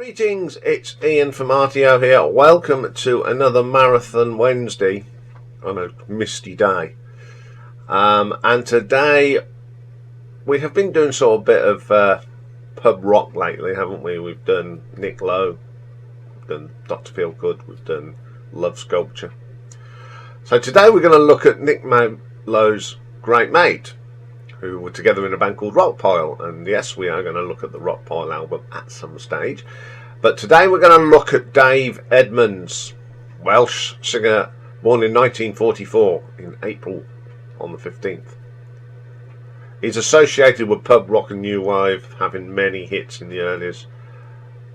Greetings, it's Iain from RTO here. Welcome to another Marathon Wednesday on a misty day. And today we have been doing sort of a bit of pub rock lately, haven't we? We've done Nick Lowe, we've done Dr. Feelgood, we've done Love Sculpture. So today we're going to look at Nick Lowe's great mate, who were together in a band called Rockpile. And yes, we are going to look at the Rockpile album at some stage. But today we're going to look at Dave Edmunds, Welsh singer, born in 1944, in April on the 15th. He's associated with pub rock and new wave, having many hits in the earliest.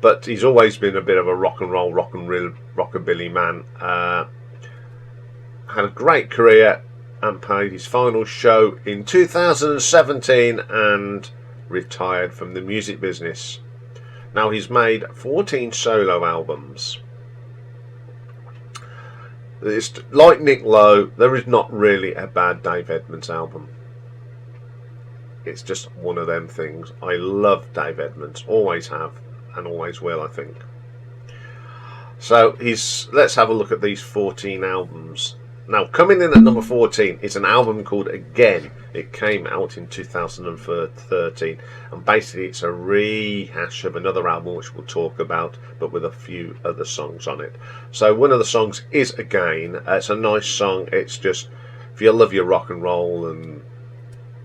But he's always been a bit of a rock and roll, rockabilly man. Had a great career and played his final show in 2017 and retired from the music business. Now he's made 14 solo albums. It's like Nick Lowe, there is not really a bad Dave Edmunds album. It's just one of them things. I love Dave Edmunds, always have and always will, I think. So let's have a look at these 14 albums. Now, coming in at number 14 is an album called Again. It came out in 2013, and basically it's a rehash of another album which we'll talk about, but with a few other songs on it. So one of the songs is Again. It's a nice song. It's just, if you love your rock and roll and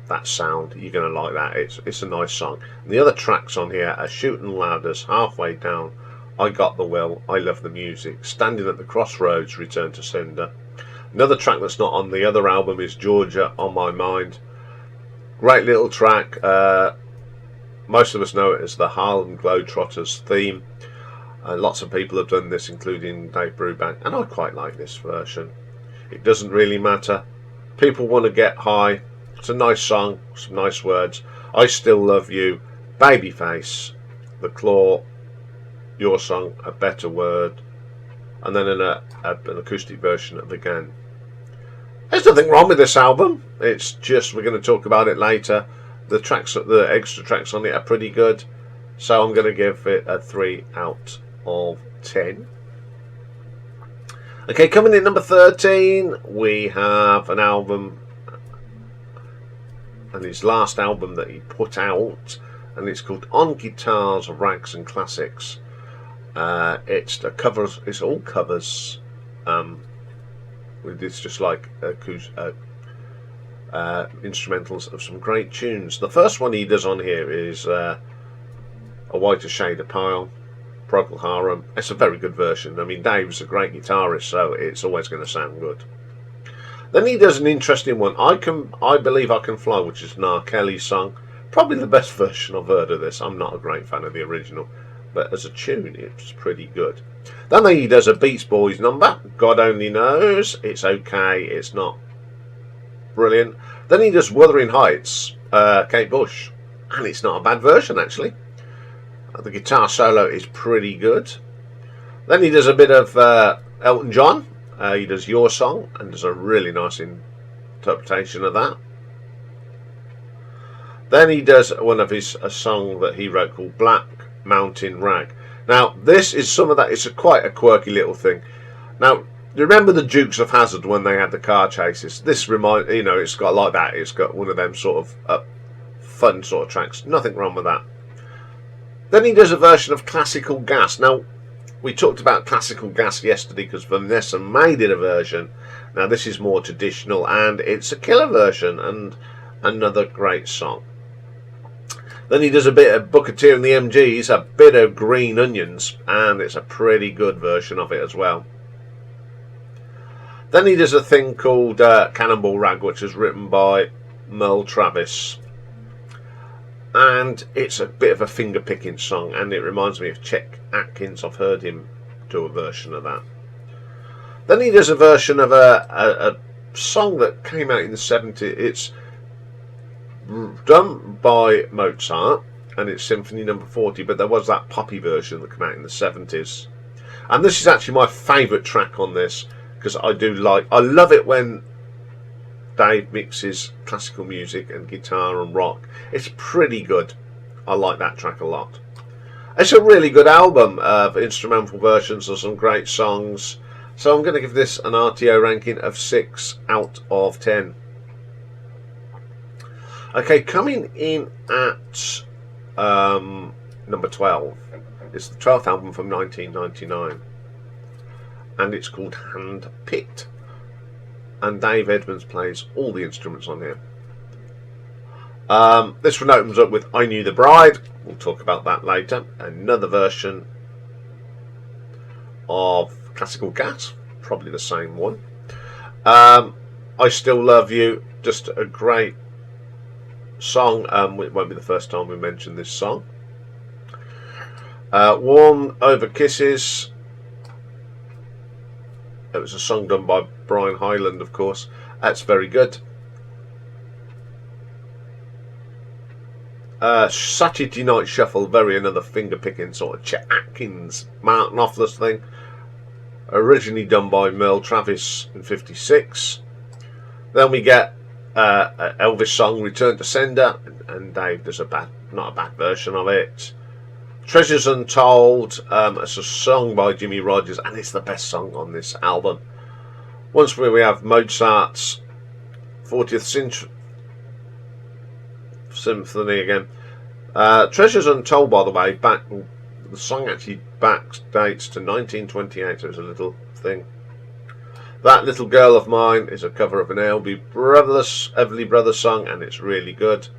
that sound, you're going to like that. It's a nice song. And the other tracks on here are Shooting Ladders, Halfway Down, I Got the Will, I Love the Music, Standing at the Crossroads, Return to Cinder. Another track that's not on the other album is Georgia, On My Mind. Great little track. Most of us know it as the Harlem Globetrotters theme. Lots of people have done this, including Dave Brubeck, and I quite like this version. It doesn't really matter. People want to get high. It's a nice song, some nice words. I Still Love You, Babyface, The Claw, Your Song, A Better Word, and then an acoustic version of Again. There's nothing wrong with this album. It's just, we're going to talk about it later. The extra tracks on it are pretty good. So I'm going to give it a 3 out of 10. Okay, coming in number 13, we have an album, and his last album that he put out, and it's called On Guitars, Rags and Classics. It's all covers. It's just like instrumentals of some great tunes. The first one he does on here is A Whiter Shade of Pale, Procol Harum. It's a very good version. I mean, Dave's a great guitarist, so it's always going to sound good. Then he does an interesting one, I Believe I Can Fly, which is an R. Kelly song. Probably the best version I've heard of this. I'm not a great fan of the original, but as a tune, it's pretty good. Then he does a Beach Boys number, God Only Knows. It's okay, it's not brilliant. Then he does Wuthering Heights, Kate Bush, and it's not a bad version, actually. The guitar solo is pretty good. Then he does a bit of Elton John. He does Your Song, and does a really nice interpretation of that. Then he does one of a song that he wrote called Black Mountain Rag. Now this is some of that. It's quite a quirky little thing. Now, do you remember the Dukes of Hazzard when they had the car chases? This it's got like that. It's got one of them sort of fun sort of tracks. Nothing wrong with that. Then he does a version of Classical Gas. Now, we talked about Classical Gas yesterday because Vanessa made it a version. Now this is more traditional, and it's a killer version and another great song. Then he does a bit of Booker T and the MGs, a bit of Green Onions, and it's a pretty good version of it as well. Then he does a thing called Cannonball Rag, which is written by Merle Travis. And it's a bit of a finger-picking song, and it reminds me of Chet Atkins. I've heard him do a version of that. Then he does a version of a song that came out in the 70s. It's done by Mozart, and it's Symphony Number 40, but there was that poppy version that came out in the 70s. And this is actually my favourite track on this, because I love it when Dave mixes classical music and guitar and rock. It's pretty good. I like that track a lot. It's a really good album of instrumental versions of some great songs. So I'm going to give this an RTO ranking of 6 out of 10. Okay, coming in at number 12. It's the 12th album from 1999. And it's called Handpicked. And Dave Edmunds plays all the instruments on here. This one opens up with I Knew the Bride. We'll talk about that later. Another version of Classical Gas, probably the same one. I Still Love You, just a great song. It won't be the first time we mention this song. Warm Over Kisses. It was a song done by Brian Hyland, of course. That's very good. Saturday Night Shuffle, very another finger-picking sort of Chet Atkins, Martin Knopfler's thing. Originally done by Merle Travis in '56. Then we get Elvis song, Return to Sender, and Dave does not a bad version of it. Treasures Untold, it's a song by Jimmy Rogers, and it's the best song on this album. Once we have Mozart's 40th Symphony again. Treasures Untold, by the way, the song actually backdates to 1928, so it's a little thing. That Little Girl of Mine is a cover of an Everly Brothers song, and it's really good.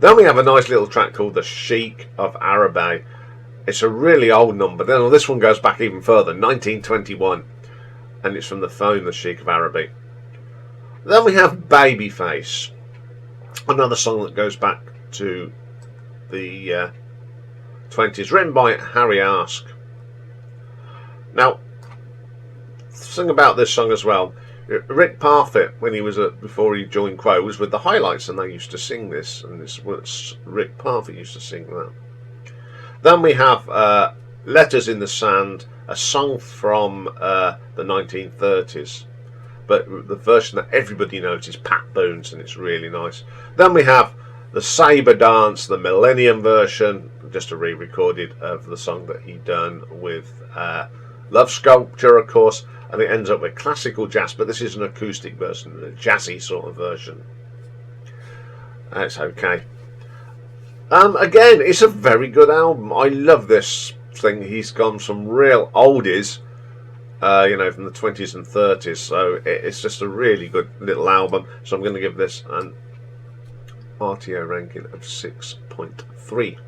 Then we have a nice little track called The Sheik of Araby. It's a really old number. Then this one goes back even further, 1921, and it's from the phone The Sheik of Araby. Then we have Babyface, another song that goes back to the 20s, written by Harry Ask. Now, the thing about this song as well, Rick Parfitt, when he was before he joined Quo, was with the Highlights, and they used to sing this, and this was Rick Parfitt used to sing that. Then we have Letters in the Sand, a song from the 1930s, but the version that everybody knows is Pat Boone's, and it's really nice. Then we have the Sabre Dance, the Millennium version, just a re-recorded of the song that he done with Love Sculpture, of course. And it ends up with classical jazz, but this is an acoustic version, a jazzy sort of version. That's okay. Again, it's a very good album. I love this thing. He's gone some real oldies, from the 20s and 30s. So it's just a really good little album. So I'm going to give this an RTO ranking of 6.3.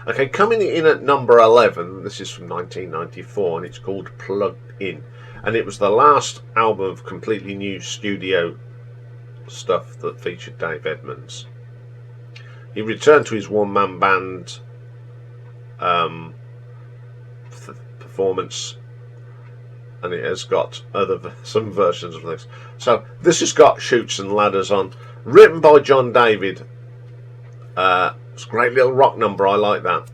Okay, coming in at number 11, this is from 1994, and it's called Plugged In. And it was the last album of completely new studio stuff that featured Dave Edmunds. He returned to his one-man band performance, and it has got some versions of this. So this has got Chutes and Ladders on, written by John David. It's a great little rock number, I like that.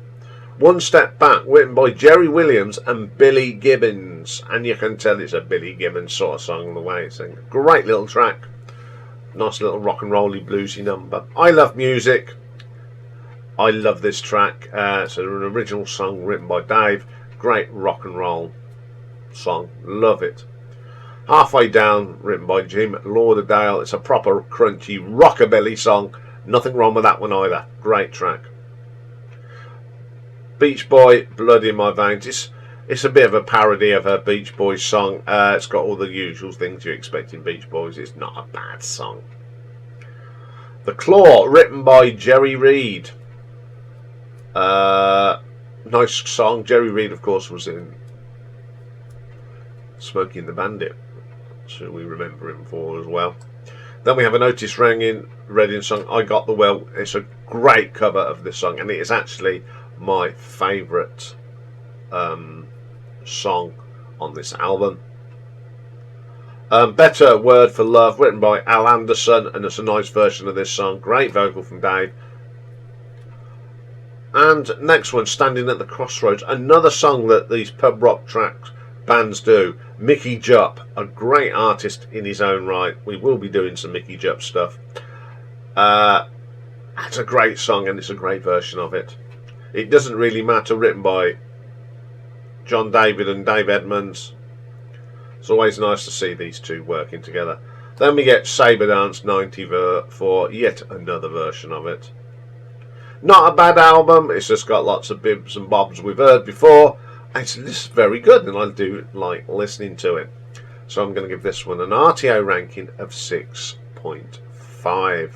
One Step Back, written by Jerry Williams and Billy Gibbons, and you can tell it's a Billy Gibbons sort of song the way it's singing. Great little track, nice little rock and rolly bluesy number. I love music. I love this track. It's an original song written by Dave. Great rock and roll song, love it. Halfway Down, written by Jim Lauderdale. It's a proper crunchy rockabilly song. Nothing wrong with that one either. Great track. Beach Boy, Blood in My Veins. It's a bit of a parody of a Beach Boys song. It's got all the usual things you expect in Beach Boys. It's not a bad song. The Claw, written by Jerry Reed. Nice song. Jerry Reed, of course, was in Smokey and the Bandit, so we remember him for as well. Then we have an Otis Redding song, I Got the Well. It's a great cover of this song, and it is actually my favourite song on this album. Better Word for Love, written by Al Anderson, and it's a nice version of this song. Great vocal from Dave. And next one, Standing at the Crossroads, another song that these pub rock tracks bands do. Mickey Jupp, a great artist in his own right. We will be doing some Mickey Jupp stuff. That's a great song, and it's a great version of it. It doesn't really matter, written by John David and Dave Edmunds. It's always nice to see these two working together. Then we get Sabre Dance 90 for yet another version of it. Not a bad album, it's just got lots of bibs and bobs we've heard before. It's very good, and I do like listening to it. So I'm going to give this one an RTO ranking of 6.5.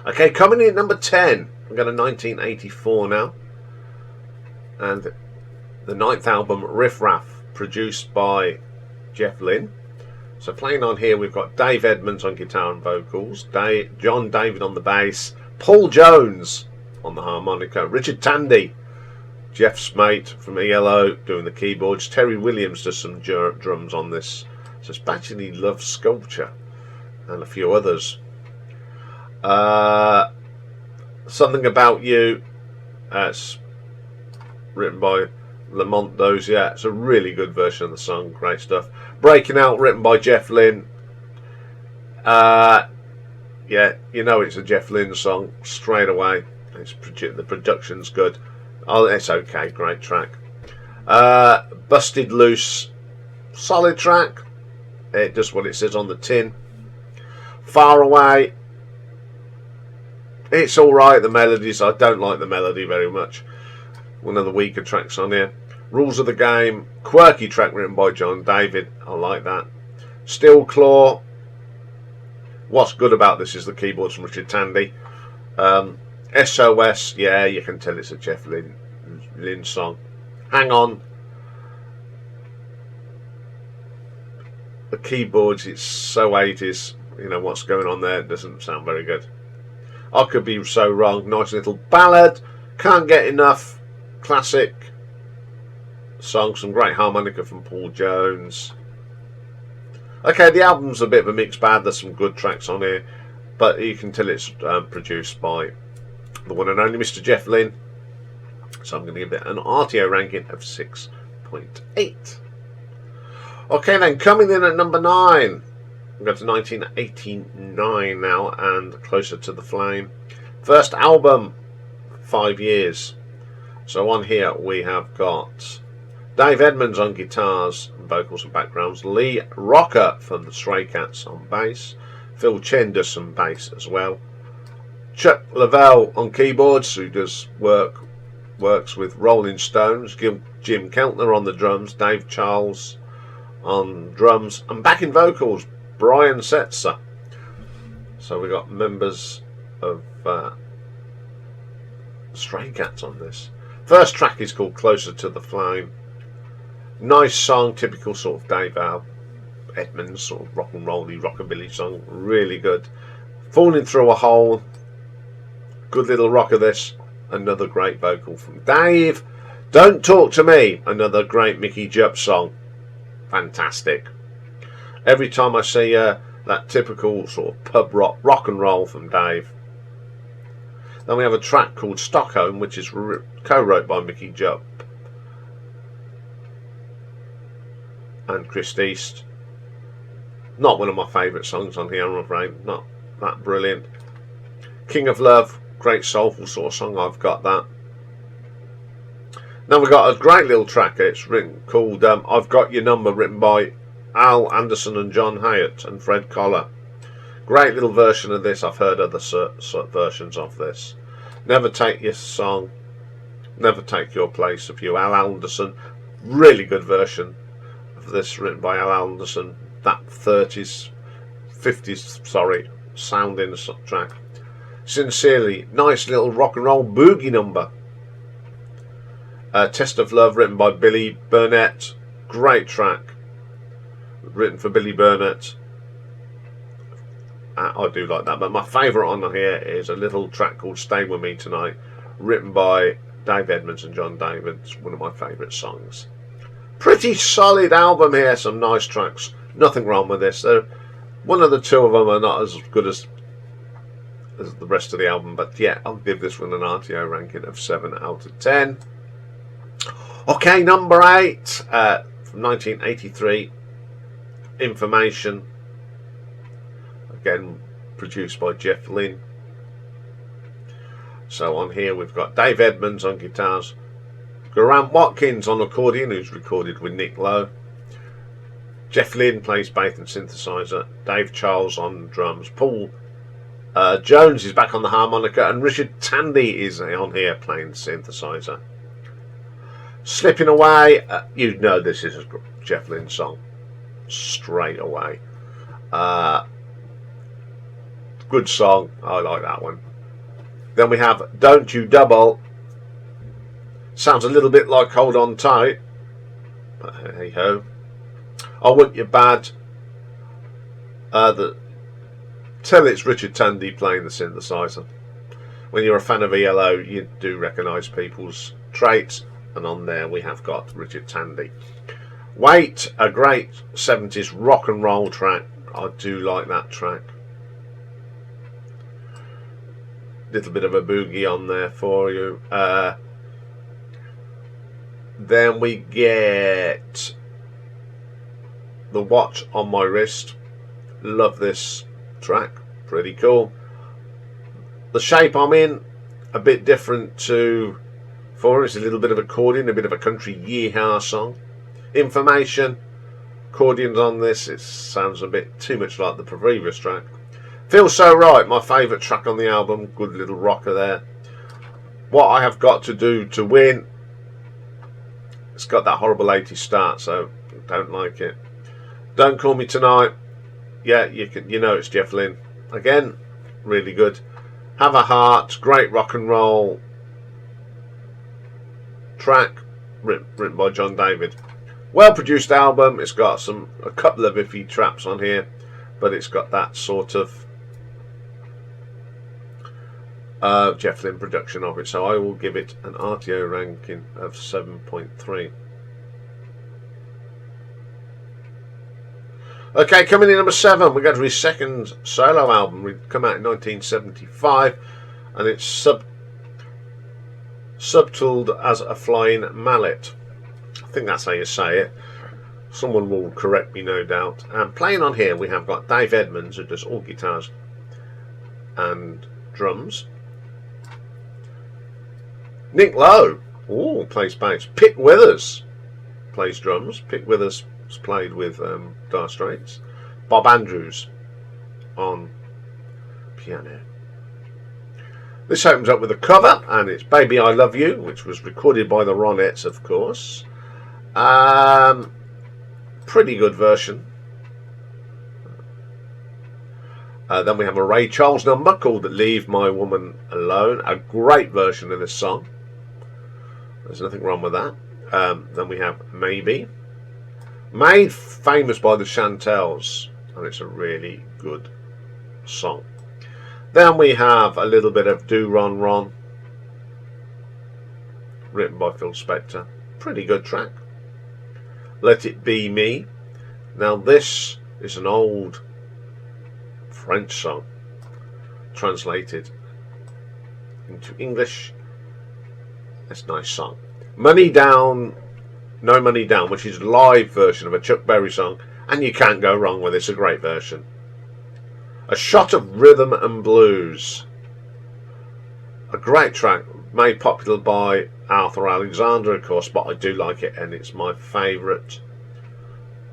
Okay, coming in at number 10, we've got a 1984 now. And the 9th album, Riff Raff, produced by Jeff Lynne. So playing on here, we've got Dave Edmunds on guitar and vocals, John David on the bass, Paul Jones on the harmonica, Richard Tandy, Jeff's mate from ELO, doing the keyboards, Terry Williams does some drums on this. So it's actually Love Sculpture and a few others. Something About You, it's written by Lamont Dozier. It's a really good version of the song, great stuff. Breaking Out, written by Jeff Lynne. Yeah, you know it's a Jeff Lynne song straight away. The production's good. Oh, it's okay, great track. Busted Loose, solid track. It does what it says on the tin. Far Away, it's alright, the melodies, I don't like the melody very much. One of the weaker tracks on here. Rules of the Game, quirky track written by John David, I like that. Steel Claw, what's good about this is the keyboards from Richard Tandy. SOS, yeah, you can tell it's a Jeff Lynne song. Hang On, the keyboards, it's so 80s, you know what's going on there, it doesn't sound very good. I Could Be So Wrong, nice little ballad, Can't Get Enough, classic song, some great harmonica from Paul Jones. Okay, the album's a bit of a mixed bag, there's some good tracks on here, but you can tell it's produced by the one and only Mr. Jeff Lynne. So I'm going to give it an RTO ranking of 6.8. Okay then, coming in at number 9, we've got to 1989 now, and Closer to the Flame. First album, 5 years. So on here we have got Dave Edmunds on guitars and vocals and backgrounds, Lee Rocker from the Stray Cats on bass, Phil Chen does some bass as well, Chuck Leavell on keyboards, who does works with Rolling Stones, Jim Keltner on the drums, Dave Charles on drums, and backing vocals, Brian Setzer. So we got members of Stray Cats on this. First track is called Closer to the Flame. Nice song, typical sort of Dave Edmunds sort of rock and rolly rockabilly song, really good. Falling Through a Hole, good little rocker this. Another great vocal from Dave. Don't Talk to Me, another great Mickey Jupp song, fantastic. Every time I see that typical sort of pub rock and roll from Dave. Then we have a track called Stockholm, which is co-wrote by Mickey Jupp and Chris East. Not one of my favourite songs on here, I'm afraid. Not that brilliant. King of Love, great soulful sort of song, I've got that. Now we've got a great little track, it's written called I've Got Your Number, written by Al Anderson and John Hyatt and Fred Collar. Great little version of this, I've heard other versions of this. Never Take Your Song, Never Take Your Place of You, Al Anderson. Really good version of this, written by Al Anderson. That 50s, sorry, sounding track. Sincerely, nice little rock and roll boogie number. Test of Love, written by Billy Burnett. Great track, written for Billy Burnett. I do like that, but my favourite on here is a little track called Stay With Me Tonight, written by Dave Edmunds and John David. It's one of my favourite songs. Pretty solid album here, some nice tracks, nothing wrong with this. One of the two of them are not as good as the rest of the album, but yeah, I'll give this one an RTO ranking of 7 out of 10. Okay, number 8, from 1983, Information, again produced by Jeff Lynne. So on here we've got Dave Edmunds on guitars, Grant Watkins on accordion, who's recorded with Nick Lowe. Jeff Lynne plays bass and synthesizer. Dave Charles on drums. Paul Jones is back on the harmonica, and Richard Tandy is on here playing synthesizer. Slipping Away, you know this is a Jeff Lynne song straight away. Good song, I like that one. Then we have Don't You Double. Sounds a little bit like Hold On Tight, but hey ho. I Want You Bad. Tell it's Richard Tandy playing the synthesizer. When you're a fan of ELO, you do recognise people's traits, and on there we have got Richard Tandy. Wait, a great 70s rock and roll track. I do like that track. Little bit of a boogie on there for you. Then we get The Watch on My Wrist. Love this track, pretty cool. The Shape I'm In, a bit different to For. It's a little bit of accordion, a bit of a country yeehaw song. Information, accordions on this, it sounds a bit too much like the previous track. Feels So Right, my favourite track on the album, good little rocker there. What I Have Got to Do to Win, it's got that horrible 80s start, so don't like it. Don't Call Me Tonight, yeah, you know it's Jeff Lynne. Again, really good. Have a Heart, great rock and roll track, written by John David. Well produced album. It's got a couple of iffy traps on here, but it's got that sort of Jeff Lynne production of it. So I will give it an RTO ranking of 7.3. Okay, coming in number 7, we go to his second solo album. It come out in 1975, and it's subtitled as A Flying Mallet. I think that's how you say it. Someone will correct me, no doubt. And playing on here, we have got Dave Edmunds, who does all guitars and drums. Nick Lowe, plays bass. Pete Withers plays drums. Pete Withers played with Dire Straits. Bob Andrews on piano. This opens up with a cover, and it's Baby I Love You, which was recorded by the Ronettes, of course. Pretty good version. Then we have a Ray Charles number called Leave My Woman Alone. A great version of this song. There's nothing wrong with that. Then we have Maybe. Made famous by the Chantels, and it's a really good song. Then we have a little bit of Do Ron Ron, written by Phil Spector. Pretty good track. Let It Be Me. Now this is an old French song translated into English. It's a nice song. Money Down, No Money Down, which is a live version of a Chuck Berry song, and you can't go wrong with it. It's a great version. A Shot of Rhythm and Blues, a great track made popular by Arthur Alexander, of course, but I do like it, and it's my favourite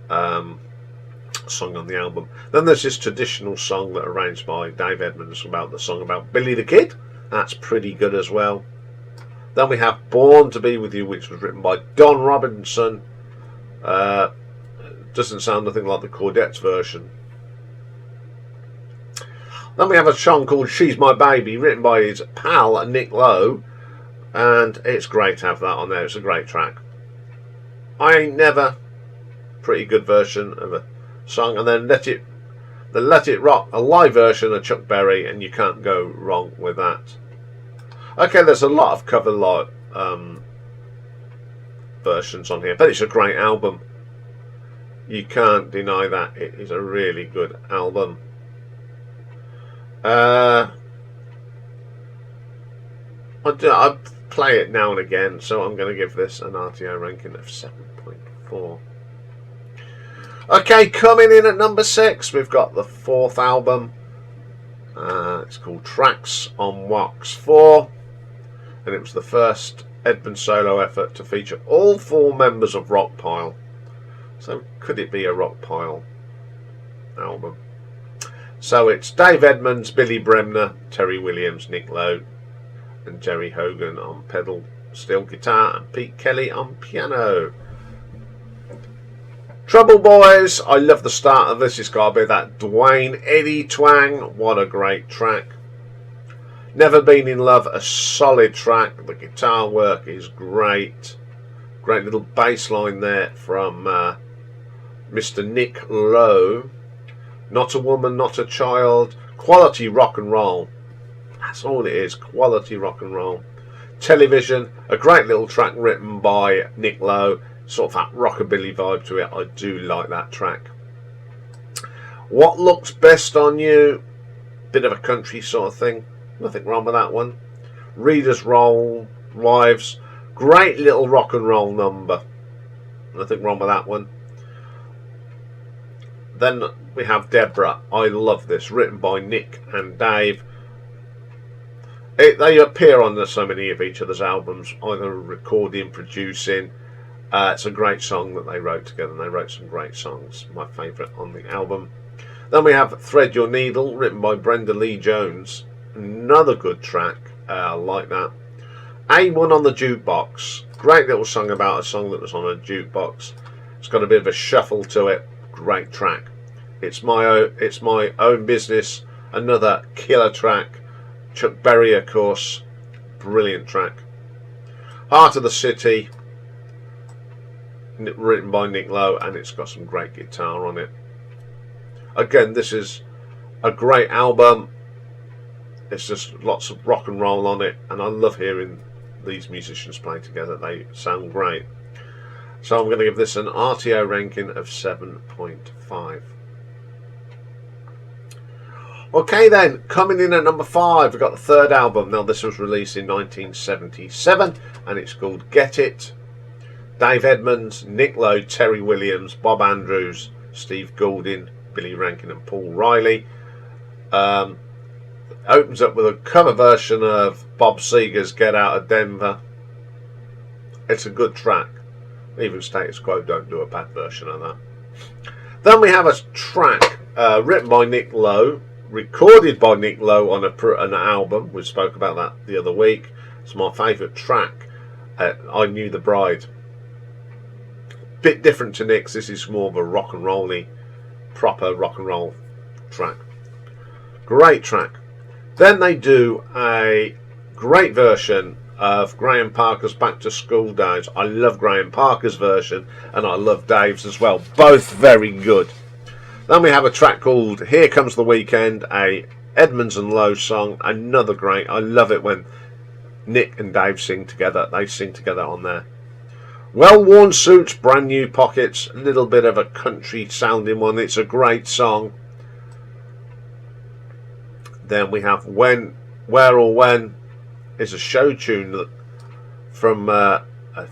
song on the album. Then there's this traditional song that arranged by Dave Edmunds about the song about Billy the Kid. That's pretty good as well. Then we have Born to Be With You, which was written by Don Robinson. Doesn't sound nothing like the Cordettes version. Then we have a song called She's My Baby, written by his pal Nick Lowe, and it's great to have that on there. It's a great track. I Ain't Never, pretty good version of a song. And then Let It Rock, a live version of Chuck Berry, and you can't go wrong with that. Okay, there's a lot of cover versions on here, but it's a great album. You can't deny that. It is a really good album. I play it now and again, so I'm going to give this an RTO ranking of 7.4. Okay, coming in at number 6, we've got the 4th album. It's called Tracks on Wax 4. and it was the first Edmunds solo effort to feature all 4 members of Rockpile. So could it be a Rockpile album? So it's Dave Edmunds, Billy Bremner, Terry Williams, Nick Lowe and Jerry Hogan on pedal steel guitar and Pete Kelly on piano. Trouble Boys, I love the start of this. It's got to be that Dwayne Eddie twang. What a great track. Never Been in Love, a solid track. The guitar work is great. Great little bass line there from Mr. Nick Lowe. Not a Woman, Not a Child. Quality rock and roll. That's all it is, quality rock and roll. Television, a great little track written by Nick Lowe. Sort of that rockabilly vibe to it. I do like that track. What Looks Best on You, bit of a country sort of thing. Nothing wrong with that one. Reader's Roll, Wives, great little rock and roll number. Nothing wrong with that one. Then we have Deborah. I love this, written by Nick and Dave. They appear on so many of each other's albums, either recording, producing. It's a great song that they wrote together, and they wrote some great songs. My favourite on the album. Then we have Thread Your Needle, written by Brenda Lee Jones. Another good track. I like that. A1 on the Jukebox. Great little song about a song that was on a jukebox. It's got a bit of a shuffle to it. Great track. It's my own business. Another killer track. Chuck Berry, of course. Brilliant track. Heart of the City, written by Nick Lowe, and it's got some great guitar on it. Again, this is a great album. It's just lots of rock and roll on it, and I love hearing these musicians play together. They sound great. So I'm going to give this an RTO ranking of 7.5. Okay then, coming in at number 5, we've got the third album. Now this was released in 1977 and it's called Get It. Dave Edmunds, Nick Lowe, Terry Williams, Bob Andrews, Steve Goulding, Billy Rankin and Paul Riley. Opens up with a cover version of Bob Seger's Get Out of Denver. It's a good track. Even Status Quo don't do a bad version of that. Then we have a track written by Nick Lowe, recorded by Nick Lowe on an album. We spoke about that the other week. It's my favourite track. I Knew the Bride. Bit different to Nick's. This is more of a rock and rolly, proper rock and roll track. Great track. Then they do a great version of Graham Parker's Back to School Days. I love Graham Parker's version and I love Dave's as well. Both very good. Then we have a track called Here Comes the Weekend, a Edmunds and Lowe song. Another great. I love it when Nick and Dave sing together. They sing together on there. Well Worn Suits, Brand New Pockets. A little bit of a country sounding one. It's a great song. Then we have When, Where or When is a show tune from a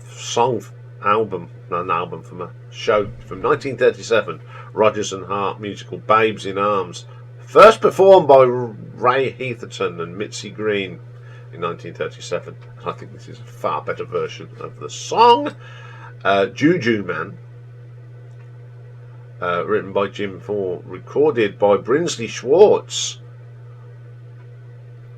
song album, not an album, from a show from 1937, Rodgers and Hart musical Babes in Arms, first performed by Ray Heatherton and Mitzi Green in 1937. I think this is a far better version of the song. Juju Man, written by Jim Ford, recorded by Brinsley Schwartz.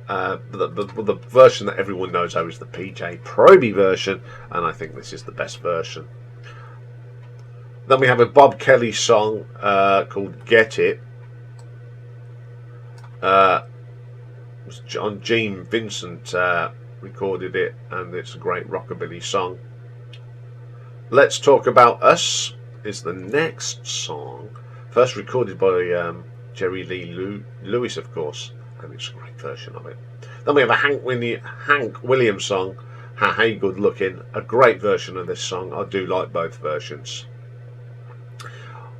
The version that everyone knows how is the PJ Proby version, and I think this is the best version. Then we have a Bob Kelly song called Get It. Gene Vincent recorded it, and it's a great rockabilly song. Let's Talk About Us is the next song, first recorded by Jerry Lee Lewis, of course, and it's a great version of it. Then we have a Hank Williams song, Hey Good Looking, a great version of this song. I do like both versions.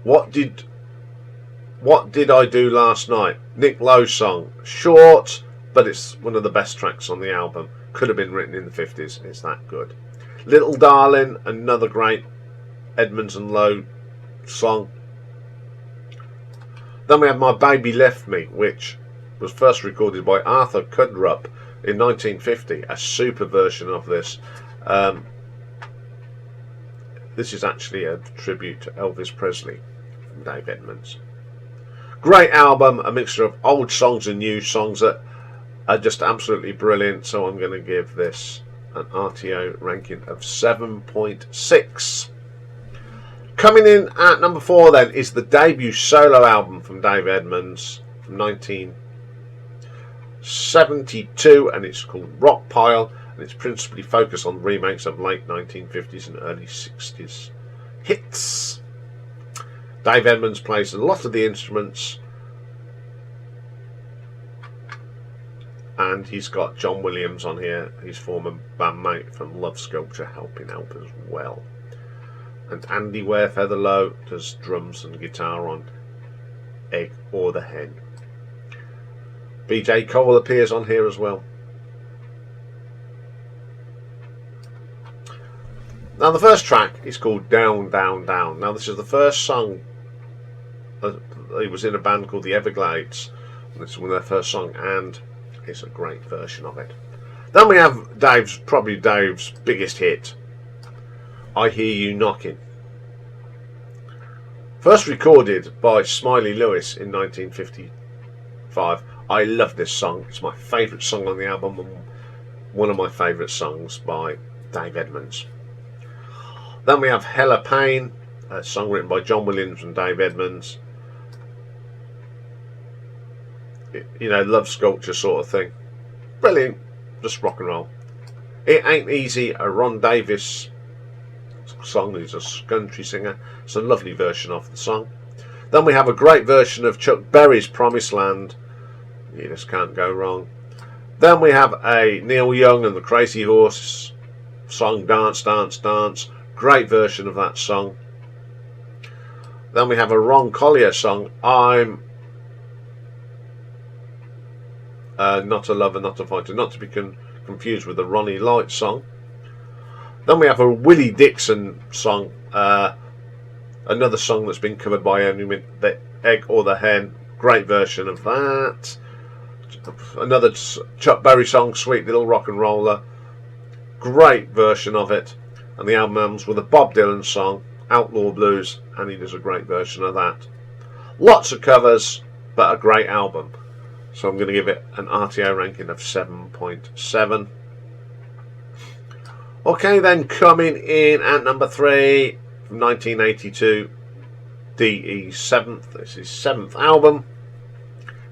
What Did I Do Last Night? Nick Lowe song, short, but it's one of the best tracks on the album. Could have been written in the 50s. It's that good. Little Darling, another great Edmunds and Lowe song. Then we have My Baby Left Me, which was first recorded by Arthur Kudrup, in 1950, a super version of this. This is actually a tribute to Elvis Presley from Dave Edmunds. Great album, a mixture of old songs and new songs that are just absolutely brilliant. So I'm going to give this an RTO ranking of 7.6. Coming in at number 4 then is the debut solo album from Dave Edmunds from 1972, and it's called Rockpile, and it's principally focused on remakes of late 1950s and early 60s hits. Dave Edmunds plays a lot of the instruments, and he's got John Williams on here, his former bandmate from Love Sculpture, helping out as well. And Andy Warefeatherlow does drums and guitar on Egg or the Hen. BJ Cole appears on here as well. Now the first track is called Down, Down, Down. Now this is the first song. He was in a band called the Everglades. This is one of their first song, and it's a great version of it. Then we have probably Dave's biggest hit, I Hear You Knocking. First recorded by Smiley Lewis in 1955. I love this song. It's my favourite song on the album, and one of my favourite songs by Dave Edmunds. Then we have Hella Pain, a song written by John Williams and Dave Edmunds. You know, Love Sculpture sort of thing. Brilliant, just rock and roll. It Ain't Easy, a Ron Davis song. He's a country singer. It's a lovely version of the song. Then we have a great version of Chuck Berry's Promised Land. You just can't go wrong. Then we have a Neil Young and the Crazy Horse song, Dance, Dance, Dance. Great version of that song. Then we have a Ron Collier song, I'm Not a Lover, Not a Fighter, not to be confused with the Ronnie Light song. Then we have a Willie Dixon song, another song that's been covered by the Egg or the Hen. Great version of that. Another Chuck Berry song, Sweet Little Rock and Roller. Great version of it. And the album ends with a Bob Dylan song, Outlaw Blues, and he does a great version of that. Lots of covers, but a great album. So I'm going to give it an RTO ranking of 7.7. Okay, then coming in at number 3 from 1982, DE 7th. This is his 7th album.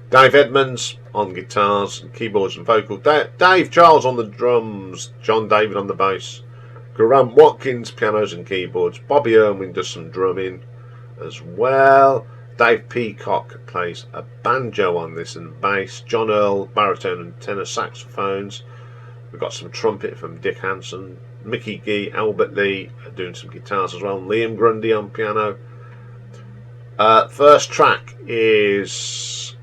Dave Edmunds on guitars and keyboards and vocal. Dave Charles on the drums. John David on the bass. Grant Watkins pianos and keyboards. Bobby Irwin does some drumming as well. Dave Peacock plays a banjo on this and bass. John Earl baritone and tenor saxophones. We've got some trumpet from Dick Hansen. Mickey Gee, Albert Lee are doing some guitars as well. Liam Grundy on piano. First track is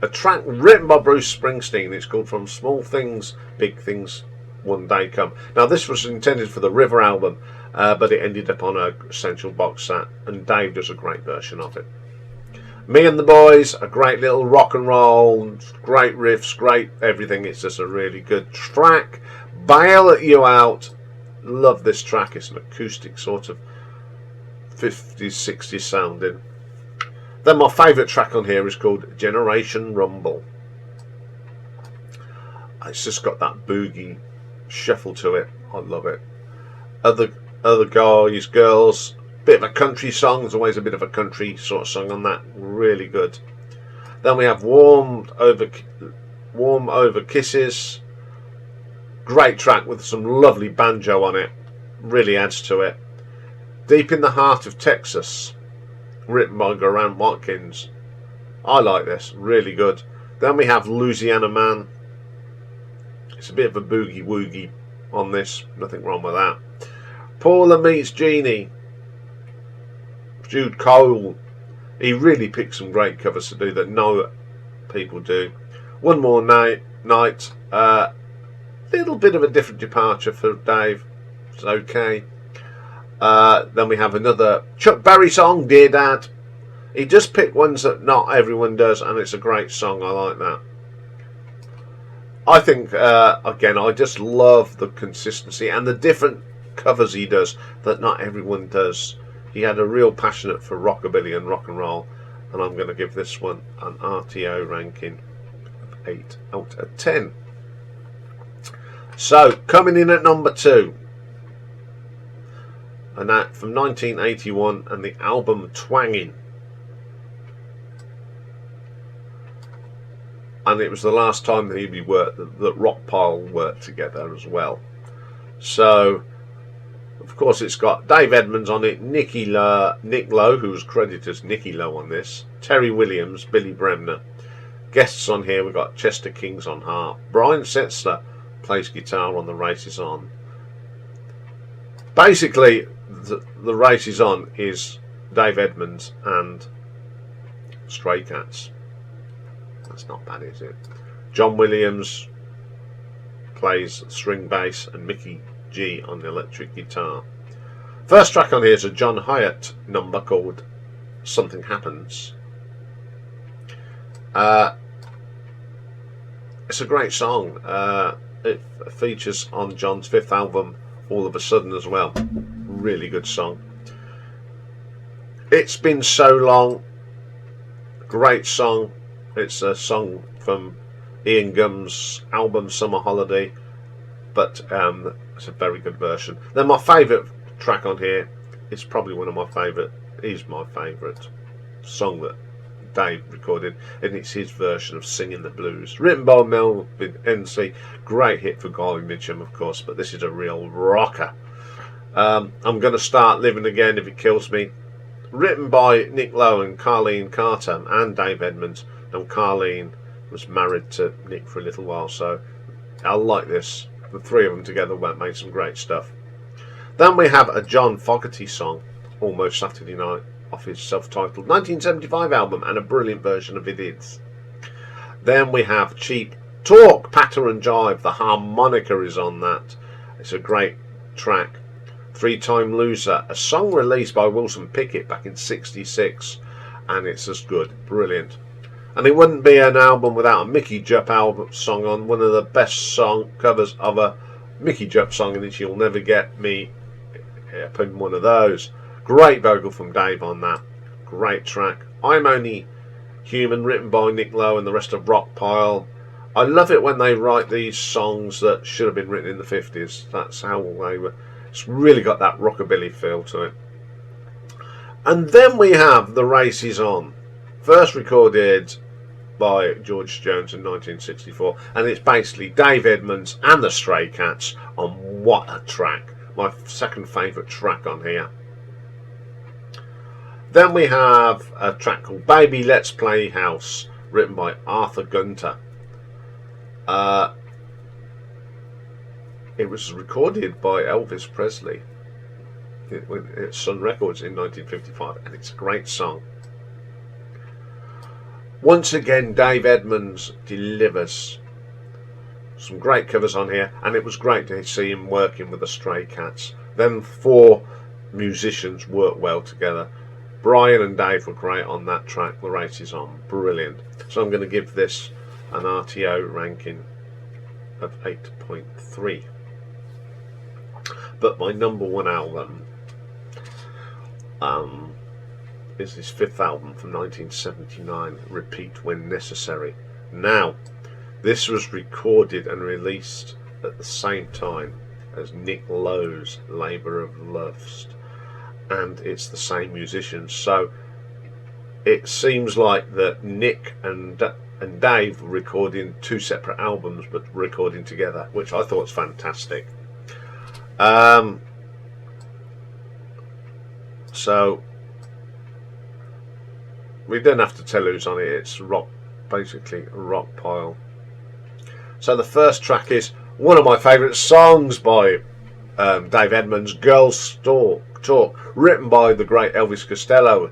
a track written by Bruce Springsteen. It's called From Small Things, Big Things One Day Come. Now this was intended for the River album, but it ended up on a Essential box set, and Dave does a great version of it. Me and the Boys, a great little rock and roll, great riffs, great everything. It's just a really good track. Bail You Out, love this track. It's an acoustic sort of 50s, 60s sounding. Then my favourite track on here is called Generation Rumble. It's just got that boogie shuffle to it. I love it. Other guys, girls, bit of a country song. There's always a bit of a country sort of song on that. Really good. Then we have Warm Over Kisses. Great track with some lovely banjo on it. Really adds to it. Deep in the Heart of Texas, written by Grant Watkins. I like this. Really good. Then we have Louisiana Man. It's a bit of a boogie woogie on this. Nothing wrong with that. Paula Meets Jeannie. Jude Cole. He really picked some great covers to do that no people do. One More Night. Little bit of a different departure for Dave. It's okay. Then we have another Chuck Berry song, Dear Dad. He just picked ones that not everyone does, and it's a great song. I like that. I think, again, I just love the consistency and the different covers he does that not everyone does. He had a real passionate for rockabilly and rock and roll, and I'm going to give this one an RTO ranking of 8 out of 10. So, coming in at number 2, and that from 1981, and the album Twanging. And it was the last time that that Rockpile worked together as well. So, of course, it's got Dave Edmunds on it, Nick Lowe, who was credited as Nicky Lowe on this, Terry Williams, Billy Bremner. Guests on here, we've got Chester Kings on harp, Brian Setzler plays guitar on The Race Is On. Basically, the Race Is On is Dave Edmunds and Stray Cats. That's not bad, is it? John Williams plays string bass and Mickey G on the electric guitar. First track on here is a John Hyatt number called Something Happens. It's a great song. It features on John's 5th album, All of a Sudden, as well. Really good song. It's Been So Long. Great song. It's a song from Ian Gum's album Summer Holiday, but it's a very good version. Then my favourite track on here is probably one of my favourite, is my favourite song that Dave recorded, and it's his version of Singing the Blues, written by Melvin NC. Great hit for Guy Mitchum, of course, but this is a real rocker. I'm going to start living again if it kills me, written by Nick Lowe and Carleen Carter and Dave Edmunds. And Carleen was married to Nick for a little while, so I like this. The three of them together made some great stuff. Then we have a John Fogerty song, Almost Saturday Night, off his self-titled 1975 album, and a brilliant version of it is. Then we have Cheap Talk, Patter and Jive. The harmonica is on that. It's a great track. Three-Time Loser, a song released by Wilson Pickett back in '66, and it's as good. Brilliant. And it wouldn't be an album without a Mickey Jupp album song on, one of the best song covers of a Mickey Jupp song, and it's You'll Never Get Me up in one of those. Great vocal from Dave on that. Great track. I'm Only Human, written by Nick Lowe and the rest of Rockpile. I love it when they write these songs that should have been written in the 50s. That's how they were. It's really got that rockabilly feel to it. And then we have The Race Is On. First recorded by George Jones in 1964, and it's basically Dave Edmunds and the Stray Cats on What a Track. My second favourite track on here. Then we have a track called Baby Let's Play House, written by Arthur Gunter. It was recorded by Elvis Presley at Sun Records in 1955, and it's a great song. Once again, Dave Edmunds delivers some great covers on here, and it was great to see him working with the Stray Cats. Them four musicians work well together. Brian and Dave were great on that track. The Race Is On. Brilliant. So I'm going to give this an RTO ranking of 8.3. But my number one album is his 5th album from 1979, Repeat When Necessary. Now, this was recorded and released at the same time as Nick Lowe's Labour of Lust, and it's the same musicians, so it seems like that Nick and Dave were recording two separate albums but recording together, which I thought was fantastic. So we don't have to tell who's on it. It's basically Rockpile. So the first track is one of my favourite songs by Dave Edmunds, Girls Talk, written by the great Elvis Costello.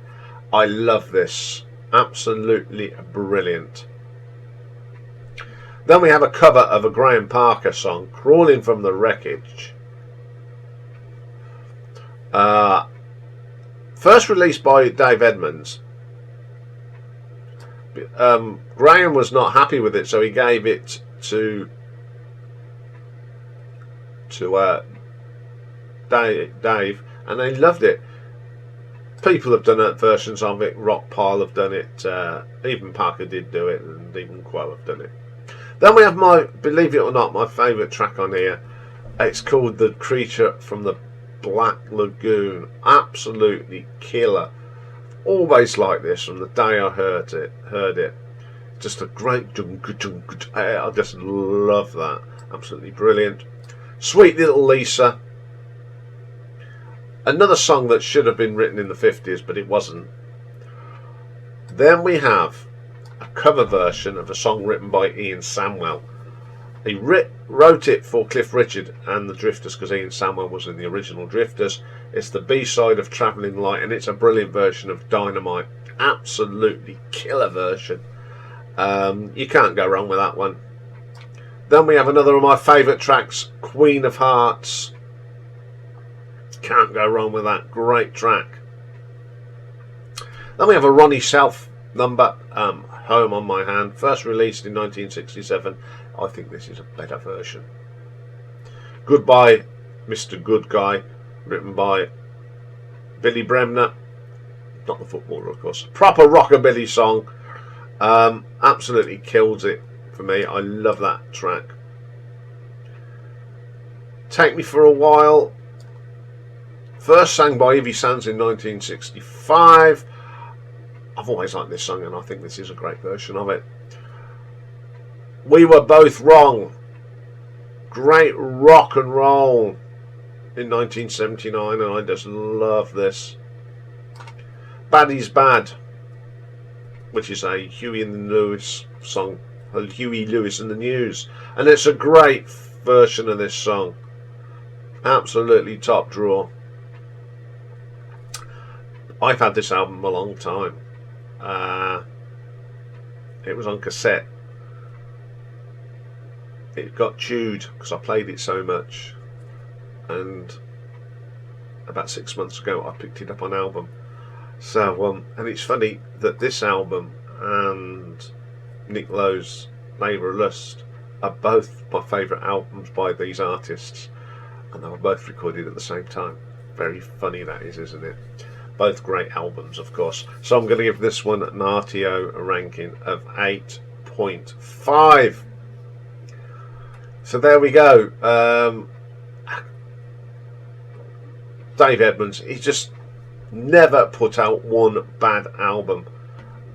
I love this. Absolutely brilliant. Then we have a cover of a Graham Parker song, Crawling from the Wreckage. First released by Dave Edmunds. Graham was not happy with it, so he gave it to to Dave, and they loved it. People have done versions of it. Rockpile have done it. Even Parker did do it, and even Quo have done it. Then we have my, believe it or not, my favourite track on here. It's called "The Creature from the Black Lagoon." Absolutely killer. Always like this from the day I heard it. Just a great I just love that. Absolutely brilliant. Sweet Little Lisa. Another song that should have been written in the 50s, but it wasn't. Then we have a cover version of a song written by Ian Samwell. He wrote it for Cliff Richard and the Drifters, because Ian Samwell was in the original Drifters. It's the B-side of Travelling Light, and it's a brilliant version of Dynamite. Absolutely killer version. You can't go wrong with that one. Then we have another of my favourite tracks, Queen of Hearts. Can't go wrong with that. Great track. Then we have a Ronnie Self number, Home on My Hand, first released in 1967. I think this is a better version. Goodbye, Mr. Good Guy, written by Billy Bremner, not the footballer, of course. Proper rockabilly song. Absolutely kills it for me. I love that track. Take Me for a While, first sang by Evie Sands in 1965. I've always liked this song, and I think this is a great version of it. We Were Both Wrong, great rock and roll in 1979, and I just love this. Baddie's Bad, which is a Huey and the Lewis song, Huey Lewis and the News, and it's a great version of this song. Absolutely top drawer. I've had this album a long time. It was on cassette. It got chewed because I played it so much, and about 6 months ago I picked it up on album. So and it's funny that this album and Nick Lowe's Labour of Lust are both my favourite albums by these artists, and they were both recorded at the same time. Very funny that is, isn't it? Both great albums, of course. So I'm going to give this one an RTO ranking of 8.5. So there we go. Dave Edmunds, he just never put out one bad album.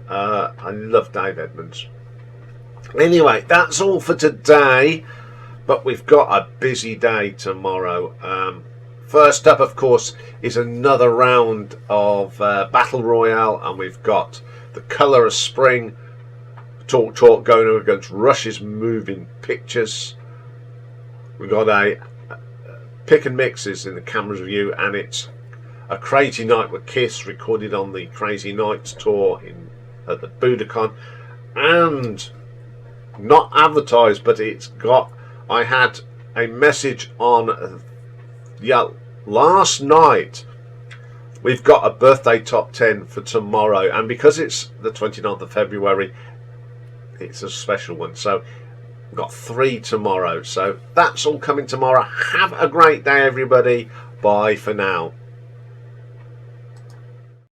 I love Dave Edmunds. Anyway, that's all for today, but we've got a busy day tomorrow. First up, of course, is another round of Battle Royale, and we've got The Colour of Spring Talk going against Rush's Moving Pictures. We've got a pick and mixes in the Cameras Review, and it's a Crazy Night with Kiss, recorded on the Crazy Nights tour at the Budokan, and not advertised, but it's got, I had a message on last night. We've got a birthday top 10 for tomorrow, and because it's the 29th of February, it's a special one. So we've got 3 tomorrow. So that's all coming tomorrow. Have a great day, everybody. Bye for now.